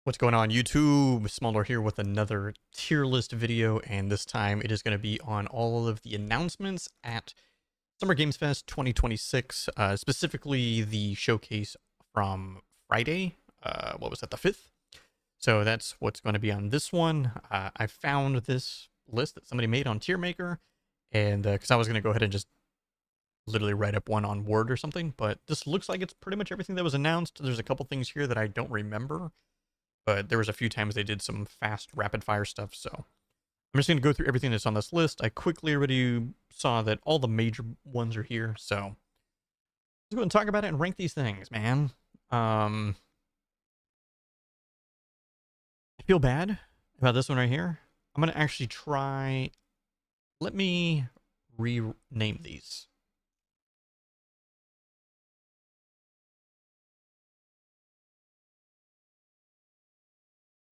What's going on, YouTube? Smaller here with another tier list video, and this time it is going to be on all of the announcements at Summer Games Fest 2026, specifically the showcase from Friday. What was that, the 5th? So that's what's going to be on this one. I found this list that somebody made on TierMaker, and because I was going to go ahead and just literally write up one on Word or something, but this looks like it's pretty much everything that was announced. There's a couple things here that I don't remember, but there was a few times they did some fast rapid fire stuff. So I'm just going to go through everything that's on this list. I quickly already saw that all the major ones are here. So let's go and talk about it and rank these things, man. I feel bad about this one right here. I'm going to actually try. Let me rename these.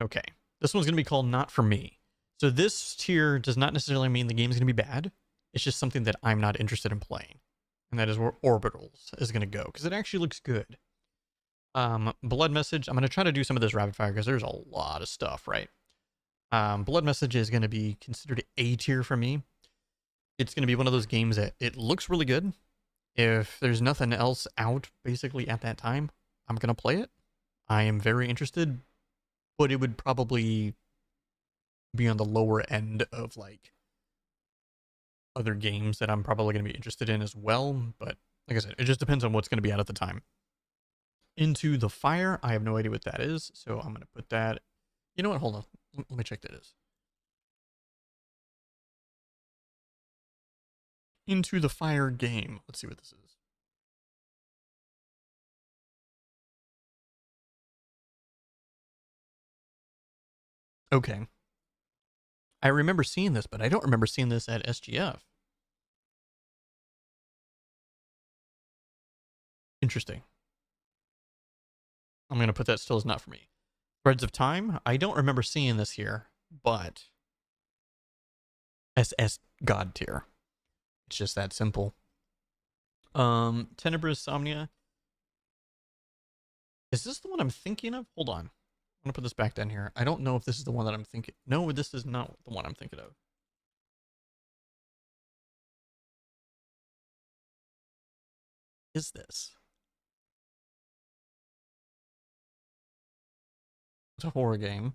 Okay. This one's going to be called Not For Me. So this tier does not necessarily mean the game is going to be bad. It's just something that I'm not interested in playing. And that is where Orbitals is going to go, because it actually looks good. Blood Message, I'm going to try to do some of this rapid fire because there's a lot of stuff, right? Blood Message is going to be considered A tier for me. It's going to be one of those games that it looks really good. If there's nothing else out basically at that time, I'm going to play it. I am very interested, but it would probably be on the lower end of like other games that I'm probably going to be interested in as well. But like I said, it just depends on what's going to be out at the time. Into the Fire, I have no idea what that is, so I'm going to put that. You know what? Hold on. Let me check that is. Into the Fire game. Let's see what this is. Okay. I remember seeing this, but I don't remember seeing this at SGF. Interesting. I'm going to put that still as not for me. Threads of Time. I don't remember seeing this here, but SS God tier. It's just that simple. Tenebris Somnia. Is this the one I'm thinking of? Hold on. I'm going to put this back down here. I don't know if this is the one that I'm thinking. No, this is not the one I'm thinking of. Is this? It's a horror game.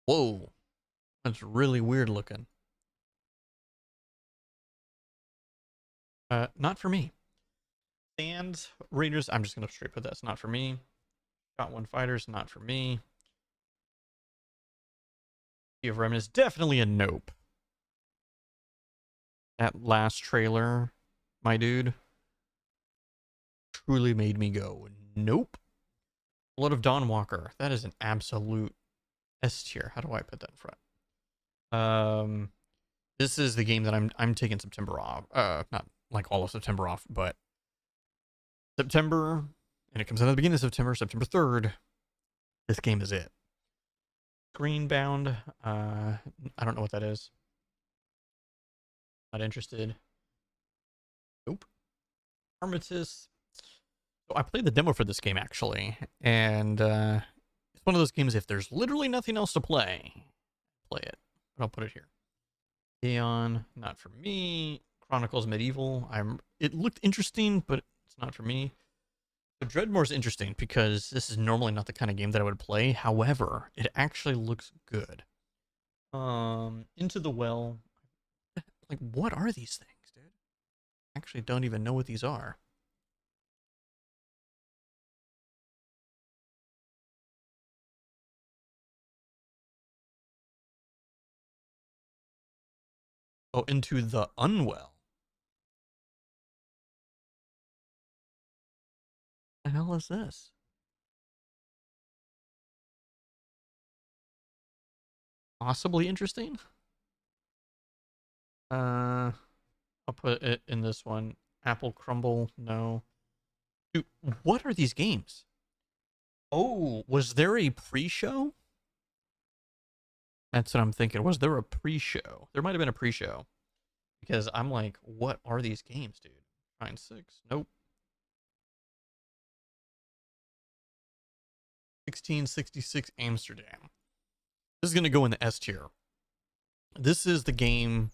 Whoa. That's really weird looking. Not for me. Sand Raiders, I'm just going to straight put that's not for me. Got One Fighters, not for me. Sea of Remnants, definitely a nope. That last trailer, my dude, truly made me go, nope. Blood of Dawnwalker, that is an absolute S tier. How do I put that in front? This is the game that I'm taking September off. Not like all of September off, but September, and it comes out at the beginning of September, September 3rd. This game is it. Screenbound. I don't know what that is. Not interested. Nope. Armistice. So I played the demo for this game actually, and it's one of those games. If there's literally nothing else to play it. But I'll put it here. Aeon, not for me. Chronicles Medieval. It looked interesting, but it's not for me. So Dreadmore's interesting because this is normally not the kind of game that I would play. However, it actually looks good. Into the Well. Like, what are these things, dude? I actually don't even know what these are. Oh, Into the Unwell. What the hell is this? Possibly interesting. I'll put it in this one. Apple Crumble, no. Dude, what are these games? Oh, was there a pre-show? That's what I'm thinking. Was there a pre-show? There might have been a pre-show. because I'm like, what are these games, dude? Fine 6. Nope. 1666 Amsterdam. This is going to go in the S tier. This is the game.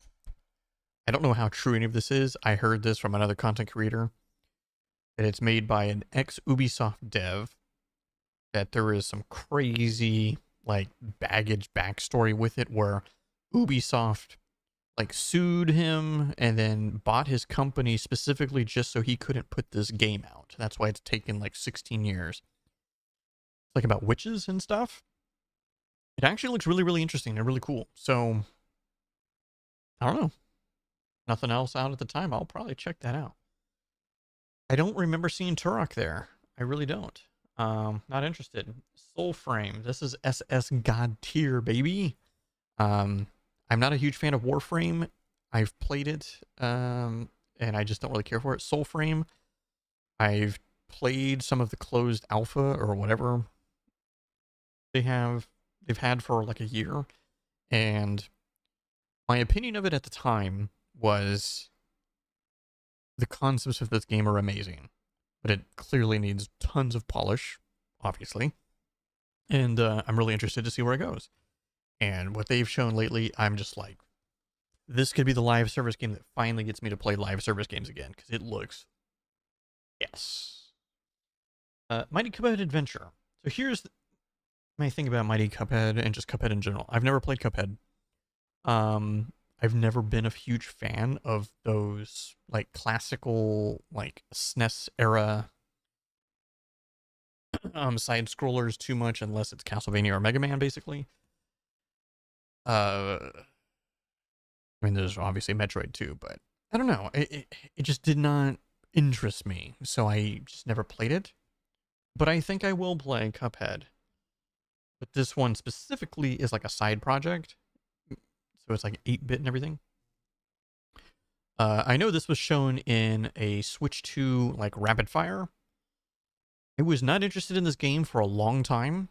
I don't know how true any of this is. I heard this from another content creator that it's made by an ex Ubisoft dev, that there is some crazy like baggage backstory with it where Ubisoft like sued him and then bought his company specifically just so he couldn't put this game out. That's why it's taken like 16 years. It's like about witches and stuff. It actually looks really, really interesting and really cool. So I don't know. Nothing else out at the time. I'll probably check that out. I don't remember seeing Turok there. I really don't. Not interested. Soulframe. This is SS God tier, baby. I'm not a huge fan of Warframe. I've played it, and I just don't really care for it. Soulframe. I've played some of the closed alpha or whatever they've had for like a year, and my opinion of it at the time was the concepts of this game are amazing, but it clearly needs tons of polish, obviously. And I'm really interested to see where it goes. And what they've shown lately, I'm just like, this could be the live service game that finally gets me to play live service games again, because it looks, yes. Mighty Cuphead Adventure. So here's my thing about Mighty Cuphead and just Cuphead in general. I've never played Cuphead. I've never been a huge fan of those like classical like SNES era side scrollers too much, unless it's Castlevania or Mega Man, basically. I mean, there's obviously Metroid too, but I don't know. It just did not interest me, so I just never played it. But I think I will play Cuphead. But this one specifically is like a side project, so it's like 8-bit and everything. I know this was shown in a Switch 2 like Rapid Fire. I was not interested in this game for a long time,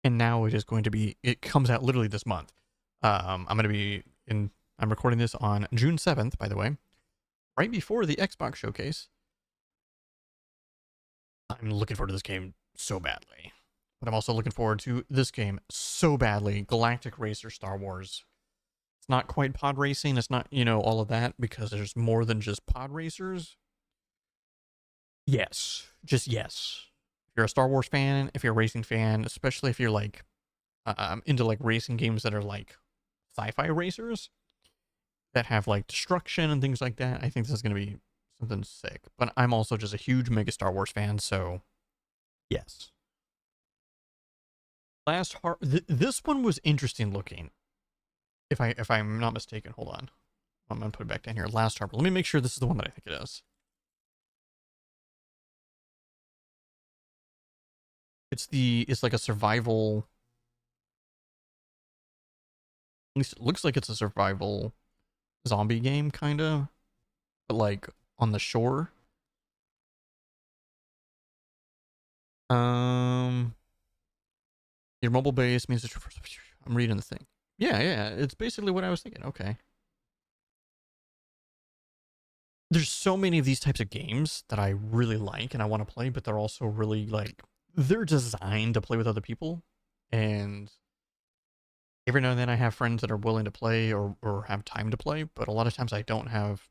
and now it is going to be. It comes out literally this month. I'm going to be in. I'm recording this on June 7th, by the way, right before the Xbox showcase. I'm looking forward to this game so badly, but I'm also looking forward to this game so badly. Galactic Racer Star Wars. It's not quite pod racing. It's not, all of that, because there's more than just pod racers. Yes. Just yes. If you're a Star Wars fan, if you're a racing fan, especially if you're like into like racing games that are like sci-fi racers that have like destruction and things like that, I think this is going to be something sick. But I'm also just a huge mega Star Wars fan, so yes. This one was interesting looking. If I'm not mistaken, hold on. I'm gonna put it back down here. Last Harbor. Let me make sure this is the one that I think it is. It's like a survival. At least it looks like it's a survival zombie game, kinda, but like on the shore. Your mobile base means that I'm reading the thing. Yeah, it's basically what I was thinking. Okay. There's so many of these types of games that I really like and I want to play, but they're also really like, they're designed to play with other people. And every now and then I have friends that are willing to play or have time to play, but a lot of times I don't have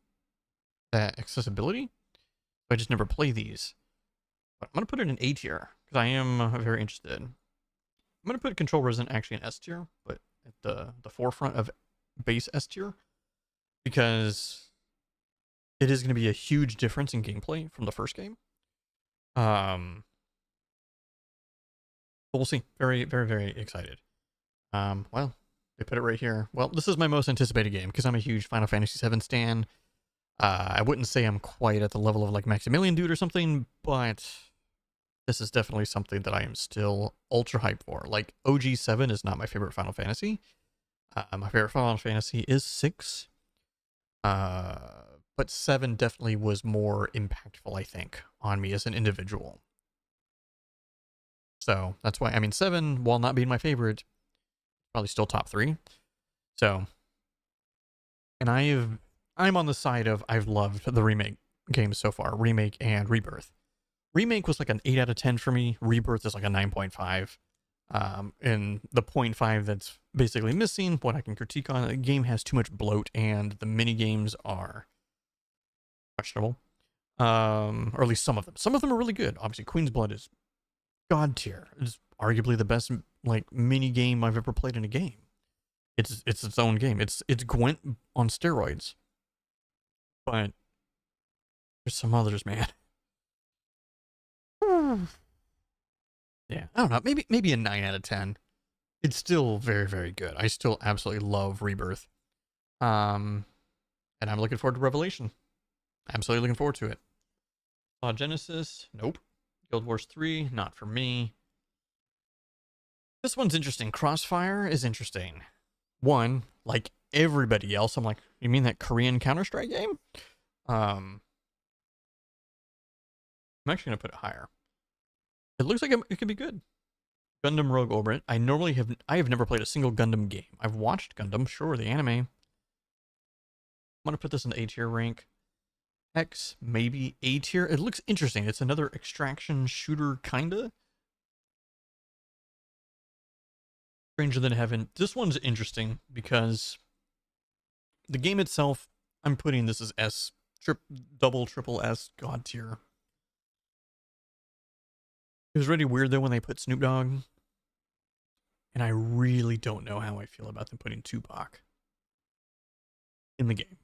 that accessibility. So I just never play these. But I'm going to put it in A tier because I am very interested. I'm going to put Control Resident actually in S tier, but at the forefront of base S tier, because it is going to be a huge difference in gameplay from the first game. But we'll see. Very, very, very excited. Well, they put it right here. Well, this is my most anticipated game because I'm a huge Final Fantasy VII stan. I wouldn't say I'm quite at the level of like Maximilian Dude or something, but this is definitely something that I am still ultra hyped for. Like, OG7 is not my favorite Final Fantasy. My favorite Final Fantasy is 6. But 7 definitely was more impactful, I think, on me as an individual. So that's why, I mean, 7, while not being my favorite, probably still top 3. So And I'm on the side of I've loved the remake games so far, remake and rebirth. Remake was like an 8 out of 10 for me. Rebirth is like a 9.5. And the 0.5 that's basically missing, what I can critique on, the game has too much bloat and the mini games are questionable. Or at least some of them. Some of them are really good. Obviously, Queen's Blood is god tier. It's arguably the best like mini game I've ever played in a game. It's its own game. It's Gwent on steroids. But there's some others, man. Yeah, I don't know. Maybe a 9 out of 10. It's still very, very good. I still absolutely love Rebirth. And I'm looking forward to Revelation. Absolutely looking forward to it. Genesis, nope. Guild Wars 3, not for me. This one's interesting. Crossfire is interesting. One, like everybody else, I'm like, you mean that Korean Counter-Strike game? I'm actually gonna put it higher. It looks like it could be good. Gundam Rogue Orbit. I have never played a single Gundam game. I've watched Gundam, sure, the anime. I'm gonna put this in the A tier rank. X, maybe A tier. It looks interesting. It's another extraction shooter, kinda. Stranger Than Heaven. This one's interesting because the game itself, I'm putting this as S, triple S god tier. It was really weird though when they put Snoop Dogg, and I really don't know how I feel about them putting Tupac in the game.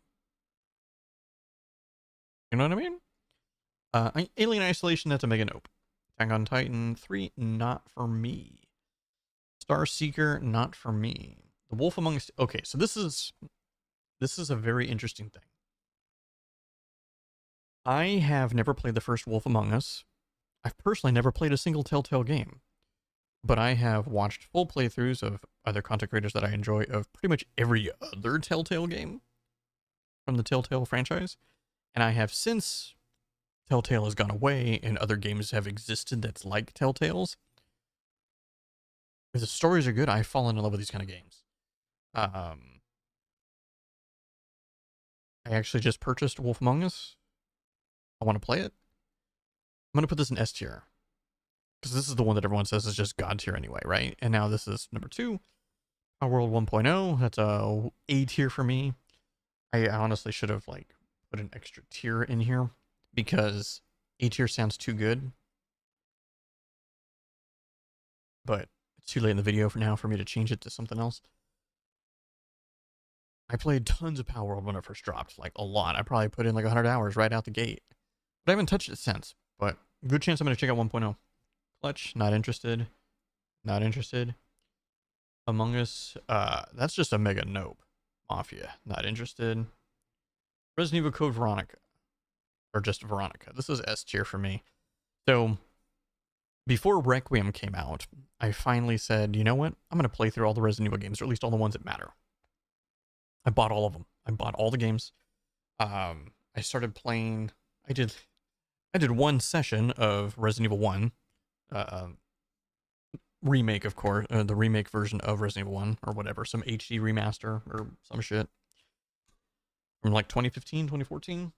You know what I mean? Alien Isolation, that's a mega nope. Attack on Titan 3, not for me. Star Seeker, not for me. The Wolf Among Us. Okay, so this is a very interesting thing. I have never played the first Wolf Among Us. I've personally never played a single Telltale game, but I have watched full playthroughs of other content creators that I enjoy of pretty much every other Telltale game from the Telltale franchise. And I have, since Telltale has gone away and other games have existed that's like Telltale's, if the stories are good, I fall in love with these kind of games. I actually just purchased Wolf Among Us. I want to play it. I'm going to put this in S tier, because this is the one that everyone says is just god tier anyway, right? And now this is number 2. Power World 1.0. That's A tier for me. I honestly should have like put an extra tier in here because A tier sounds too good. But it's too late in the video for now for me to change it to something else. I played tons of Power World when it first dropped, like a lot. I probably put in like 100 hours right out the gate. But I haven't touched it since. But good chance I'm going to check out 1.0. Clutch, not interested. Not interested. Among Us, that's just a mega nope. Mafia, not interested. Resident Evil Code Veronica. Or just Veronica. This is S tier for me. So, before Requiem came out, I finally said, you know what? I'm going to play through all the Resident Evil games, or at least all the ones that matter. I bought all of them. I bought all the games. I started playing. I did one session of Resident Evil 1. Remake, of course. The remake version of Resident Evil 1, or whatever. Some HD remaster, or some shit. From like 2015, 2014. And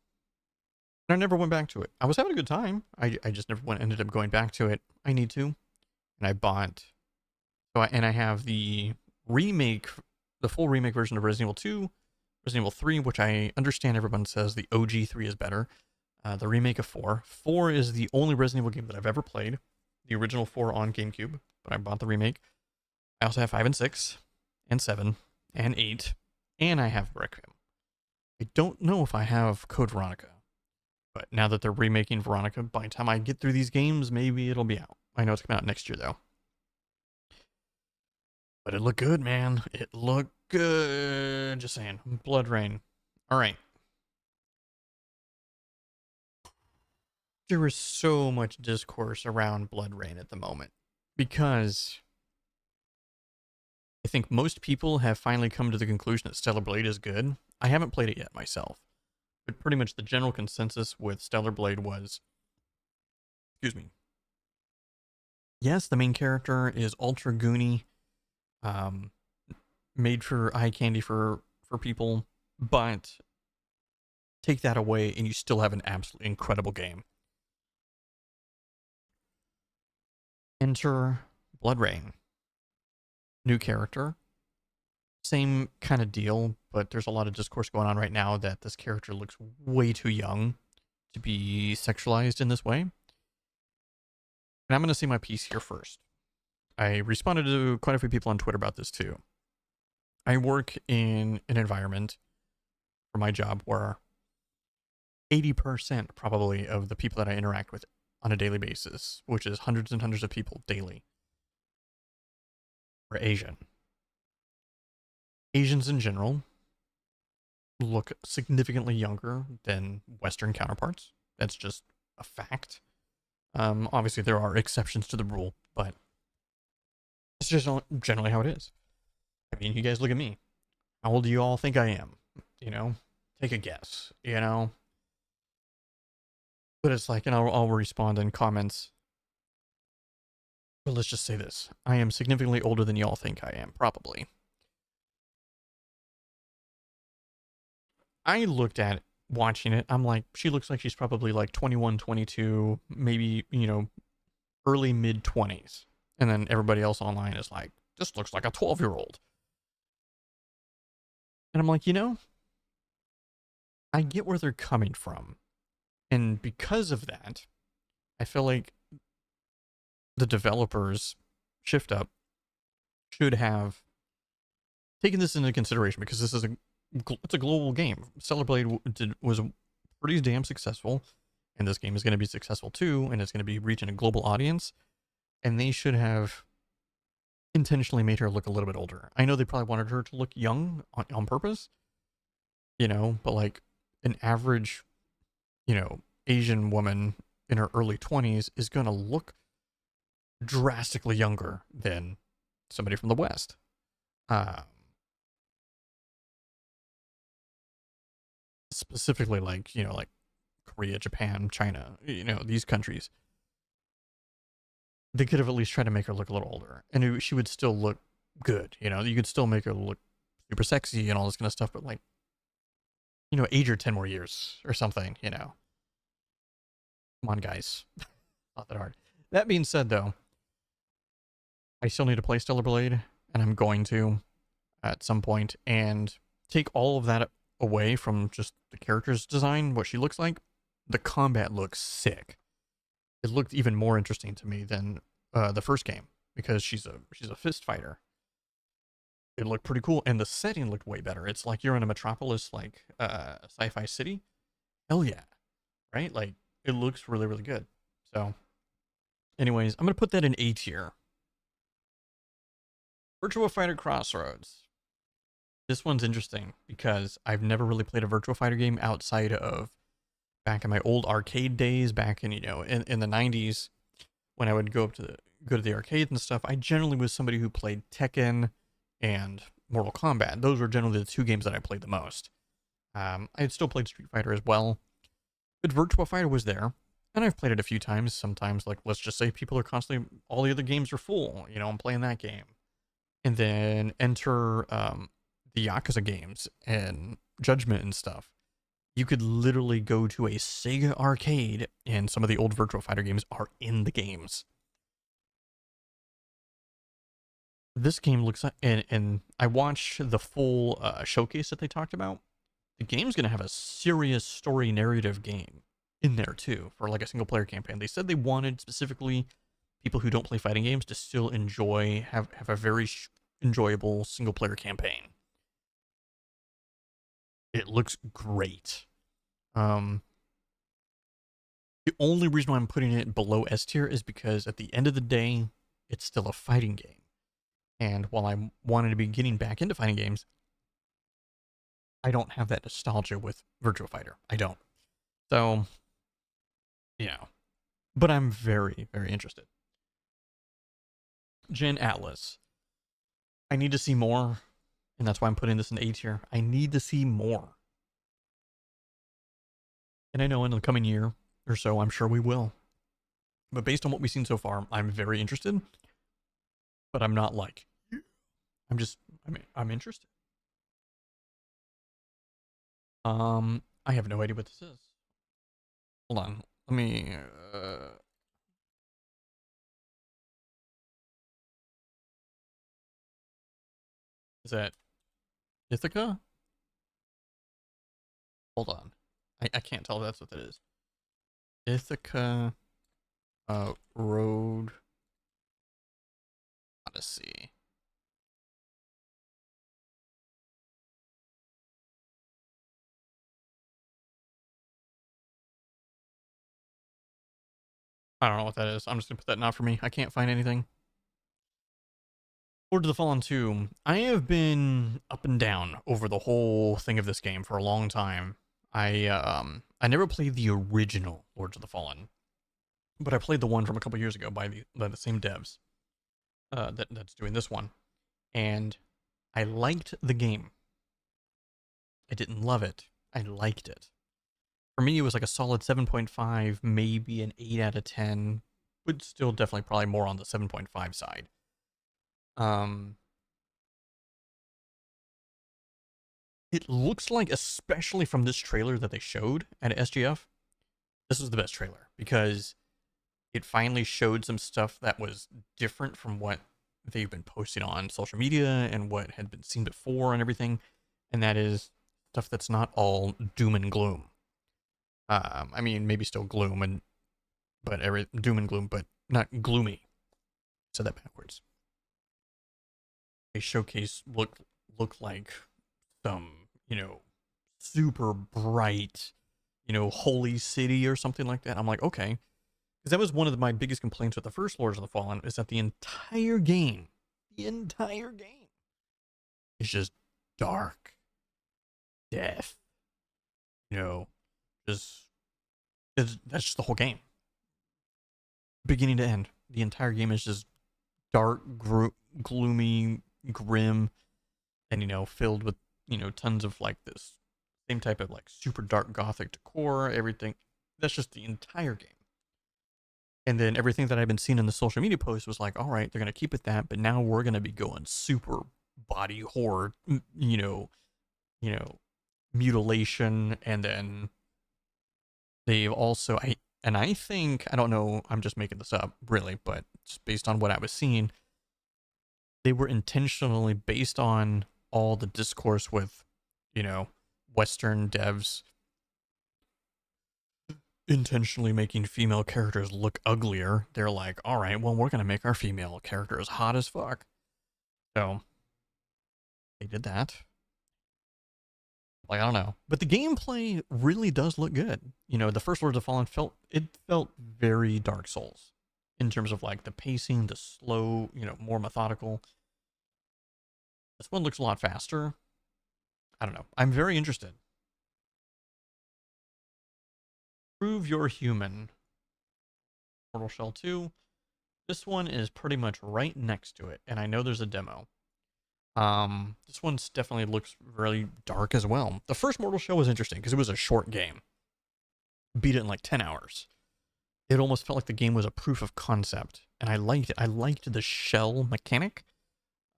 I never went back to it. I was having a good time. I just never ended up going back to it. I need to. And I bought. And I have the remake, the full remake version of Resident Evil 2, Resident Evil 3, which I understand everyone says the OG 3 is better. The remake of 4. 4 is the only Resident Evil game that I've ever played. The original 4 on GameCube, but I bought the remake. I also have 5 and 6, and 7, and 8, and I have Requiem. I don't know if I have Code Veronica, but now that they're remaking Veronica, by the time I get through these games, maybe it'll be out. I know it's coming out next year, though. But it looked good, man. It looked good. Just saying. Blood Rain. All right. There is so much discourse around Blood Rain at the moment because I think most people have finally come to the conclusion that Stellar Blade is good. I haven't played it yet myself, but pretty much the general consensus with Stellar Blade was, excuse me, yes, the main character is ultra goony, made for eye candy for people. But take that away and you still have an absolutely incredible game. Enter BloodRayne. New character. Same kind of deal, but there's a lot of discourse going on right now that this character looks way too young to be sexualized in this way. And I'm going to say my piece here first. I responded to quite a few people on Twitter about this too. I work in an environment for my job where 80% probably of the people that I interact with on a daily basis, which is hundreds and hundreds of people daily, are Asian. Asians in general look significantly younger than Western counterparts. That's just a fact. Obviously, there are exceptions to the rule, but it's just generally how it is. I mean, you guys look at me. How old do you all think I am? You know, take a guess, you know? But it's like, and I'll respond in comments. But let's just say this. I am significantly older than y'all think I am, probably. I looked at it, watching it. I'm like, she looks like she's probably like 21, 22, maybe, you know, early mid 20s. And then everybody else online is like, this looks like a 12-year-old. And I'm like, you know, I get where they're coming from. And because of that, I feel like the developers, Shift Up, should have taken this into consideration because this is it's a global game. Stellar Blade was pretty damn successful, and this game is going to be successful too, and it's going to be reaching a global audience. And they should have intentionally made her look a little bit older. I know they probably wanted her to look young on purpose, you know, but like an average, you know, Asian woman in her early 20s is going to look drastically younger than somebody from the West. Specifically like, you know, like Korea, Japan, China, you know, these countries. They could have at least tried to make her look a little older, and she would still look good. You know, you could still make her look super sexy and all this kind of stuff, but like, you know, age her 10 more years or something, you know. Come on, guys. Not that hard. That being said, though, I still need to play Stellar Blade, and I'm going to at some point, and take all of that away from just the character's design, what she looks like. The combat looks sick. It looked even more interesting to me than the first game because she's a fist fighter. It looked pretty cool, and the setting looked way better. It's like you're in a metropolis, like sci-fi city. Hell yeah, right? Like it looks really really good. So, anyways, I'm gonna put that in A tier. Virtua Fighter Crossroads. This one's interesting because I've never really played a Virtua Fighter game outside of back in my old arcade days, back in, you know, in the 90s when I would go to the arcade and stuff. I generally was somebody who played Tekken and Mortal Kombat. Those were generally the two games that I played the most. I had still played Street Fighter as well, but Virtua Fighter was there, and I've played it a few times. Sometimes, like, let's just say people are constantly, all the other games are full, you know, I'm playing that game. And then enter the Yakuza games and Judgment and stuff. You could literally go to a Sega arcade, and some of the old Virtua Fighter games are in the games. This game looks like, and I watched the full showcase that they talked about. The game's going to have a serious story narrative game in there too for like a single player campaign. They said they wanted specifically people who don't play fighting games to still have a very enjoyable single player campaign. It looks great. The only reason why I'm putting it below S tier is because at the end of the day, it's still a fighting game. And while I wanted to be getting back into fighting games, I don't have that nostalgia with Virtua Fighter. I don't. So, yeah. But I'm very, very interested. Gen Atlas. I need to see more, and that's why I'm putting this in A tier. I need to see more. And I know in the coming year or so, I'm sure we will. But based on what we've seen so far, I'm very interested. But I'm not like, I'm interested. I have no idea what this is. Hold on. Let me, is that Ithaca? Hold on. I can't tell if that's what that is. Ithaca, Road Odyssey. I don't know what that is. I'm just gonna put that not for me. I can't find anything. Lord of the Fallen 2. I have been up and down over the whole thing of this game for a long time. I never played the original Lords of the Fallen, but I played the one from a couple years ago by the same devs that's doing this one, and I liked the game. I didn't love it. I liked it. For me, it was like a solid 7.5, maybe an 8 out of 10, but still definitely probably more on the 7.5 side. It looks like, especially from this trailer that they showed at SGF, this was the best trailer because it finally showed some stuff that was different from what they've been posting on social media and what had been seen before and everything. And that is stuff that's not all doom and gloom. I mean, maybe still gloom but doom and gloom, but not gloomy. Said that backwards. A showcase looked like some, super bright, holy city or something like that. I'm like, okay. Because that was one of my biggest complaints with the first Lords of the Fallen, is that the entire game is just dark, death, just, that's just the whole game. Beginning to end. The entire game is just dark, gloomy, grim, and, filled with, tons of like this same type of like super dark gothic decor, everything. That's just the entire game. And then everything that I've been seeing in the social media posts was like, all right, they're going to keep it that, but now we're going to be going super body horror, mutilation. And then they've also, I think, I don't know, I'm just making this up really, but it's based on what I was seeing. They were intentionally, based on all the discourse with, Western devs intentionally making female characters look uglier. They're like, all right, well, we're going to make our female characters hot as fuck. So they did that. Like, I don't know. But the gameplay really does look good. The first Lords of Fallen felt very Dark Souls in terms of like the pacing, the slow, more methodical. This one looks a lot faster. I don't know. I'm very interested. Prove You're Human. Mortal Shell 2. This one is pretty much right next to it, and I know there's a demo. This one's definitely looks really dark as well. The first Mortal Shell was interesting because it was a short game. Beat it in like 10 hours. It almost felt like the game was a proof of concept, and I liked it. I liked the shell mechanic.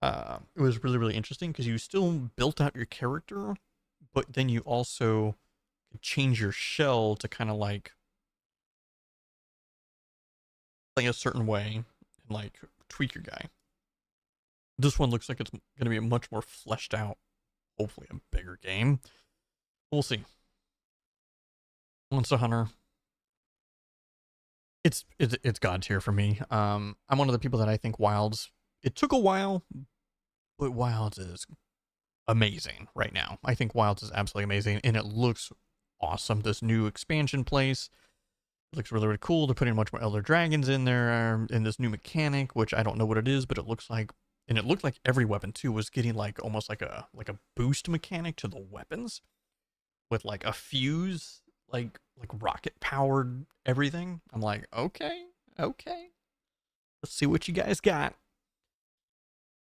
It was really, really interesting because you still built out your character, but then you also could change your shell to kind of like play a certain way and like tweak your guy. This one looks like it's going to be a much more fleshed out, hopefully a bigger game. We'll see. Monster Hunter. It's God tier for me. I'm one of the people that I think Wilds, it took a while, but Wilds is amazing right now. I think Wilds is absolutely amazing, and it looks awesome. This new expansion place looks really, really cool. They're putting much more Elder Dragons in there, in this new mechanic, which I don't know what it is, but it looks like, and it looked like every weapon too was getting like almost like a boost mechanic to the weapons, with like a fuse, like rocket powered everything. I'm like, okay, let's see what you guys got.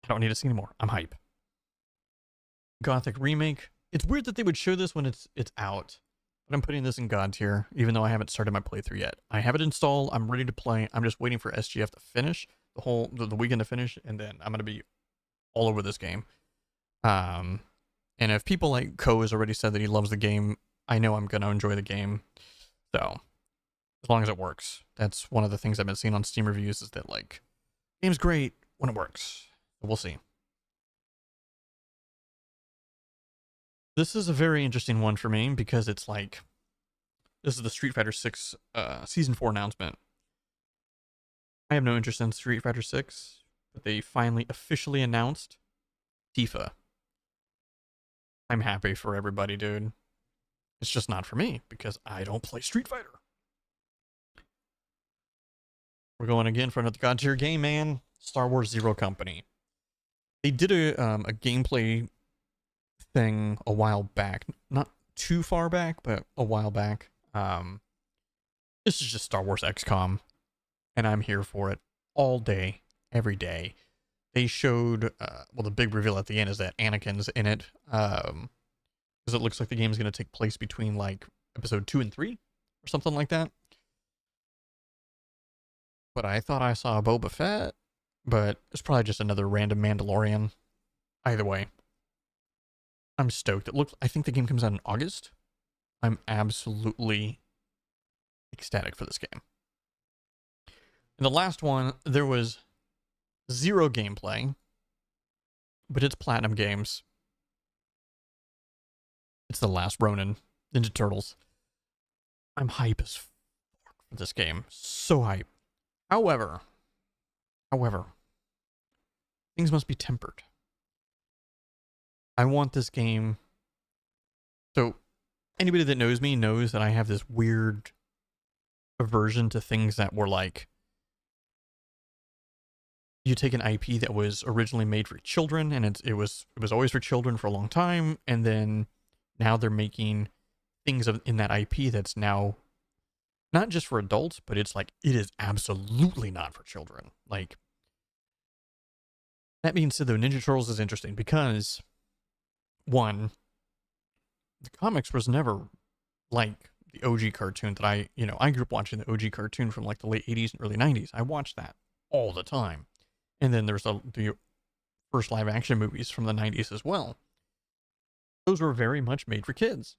I don't need to see anymore. I'm hype. Gothic remake. It's weird that they would show this when it's out, but I'm putting this in God tier, even though I haven't started my playthrough yet. I have it installed. I'm ready to play. I'm just waiting for SGF to finish the weekend to finish, and then I'm gonna be all over this game. And if people like Ko has already said that he loves the game, I know I'm going to enjoy the game. So, as long as it works. That's one of the things I've been seeing on Steam reviews is that, like, game's great when it works. But we'll see. This is a very interesting one for me because it's like, this is the Street Fighter 6 Season 4 announcement. I have no interest in Street Fighter 6, but they finally officially announced Tifa. I'm happy for everybody, dude. It's just not for me because I don't play Street Fighter. We're going again for another God tier game, man. Star Wars Zero Company. They did a gameplay thing a while back. Not too far back, but a while back. This is just Star Wars XCOM, and I'm here for it all day, every day. They showed, well, the big reveal at the end is that Anakin's in it, because it looks like the game's going to take place between, like, episode 2 and 3, or something like that. But I thought I saw Boba Fett, but it's probably just another random Mandalorian. Either way, I'm stoked. I think the game comes out in August. I'm absolutely ecstatic for this game. In the last one, there was zero gameplay, but it's Platinum Games. It's The Last Ronin, Ninja Turtles. I'm hype as fuck for this game. So hype. However, things must be tempered. I want this game. So, anybody that knows me knows that I have this weird aversion to things that were like, you take an IP that was originally made for children, and it was always for children for a long time, and then now they're making things in that IP that's now not just for adults, but it's like, it is absolutely not for children. Like, that being said, though, Ninja Turtles is interesting because, one, the comics was never like the OG cartoon that I grew up watching the OG cartoon from like the late 80s and early 90s. I watched that all the time. And then there's the first live action movies from the 90s as well. Those were very much made for kids.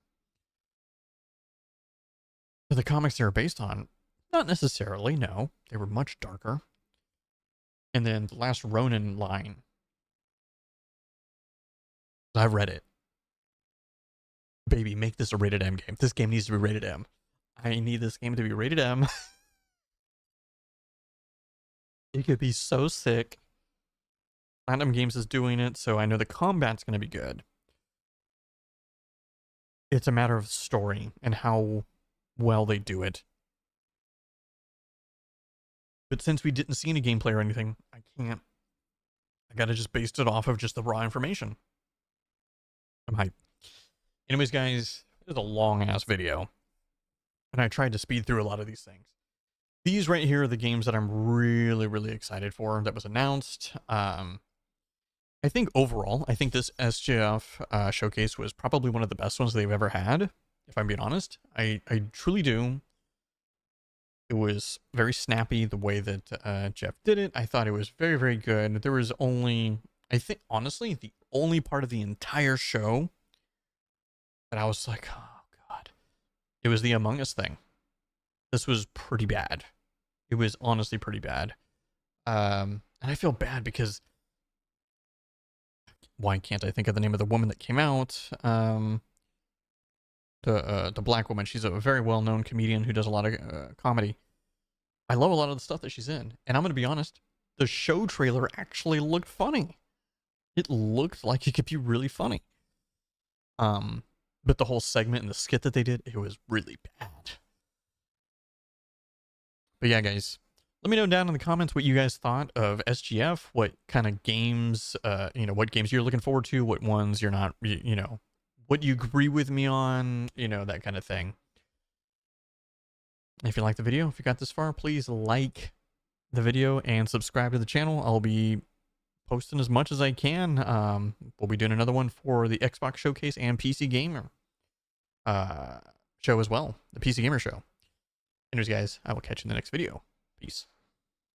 But the comics they were based on, not necessarily, no. They were much darker. And then the Last Ronin line, I've read it. Baby, make this a rated M game. This game needs to be rated M. I need this game to be rated M. It could be so sick. Platinum Games is doing it, so I know the combat's going to be good. It's a matter of story and how well they do it. But since we didn't see any gameplay or anything, I gotta just base it off of just the raw information. I'm hyped. Anyways, guys, it was a long-ass video, and I tried to speed through a lot of these things. These right here are the games that I'm really, really excited for that was announced. I think overall, this SGF showcase was probably one of the best ones they've ever had, if I'm being honest. I truly do. It was very snappy the way that Jeff did it. I thought it was very, very good. There was only, I think, honestly, the only part of the entire show that I was like, oh, God. It was the Among Us thing. This was pretty bad. It was honestly pretty bad. And I feel bad because, why can't I think of the name of the woman that came out? The black woman. She's a very well-known comedian who does a lot of comedy. I love a lot of the stuff that she's in. And I'm going to be honest, the show trailer actually looked funny. It looked like it could be really funny. But the whole segment and the skit that they did, it was really bad. But yeah, guys, let me know down in the comments what you guys thought of SGF, what kind of games, what games you're looking forward to, what ones you're not, what you agree with me on, that kind of thing. If you liked the video, if you got this far, please like the video and subscribe to the channel. I'll be posting as much as I can. We'll be doing another one for the Xbox Showcase and PC Gamer show as well, the PC Gamer show. Anyways, guys, I will catch you in the next video. Peace.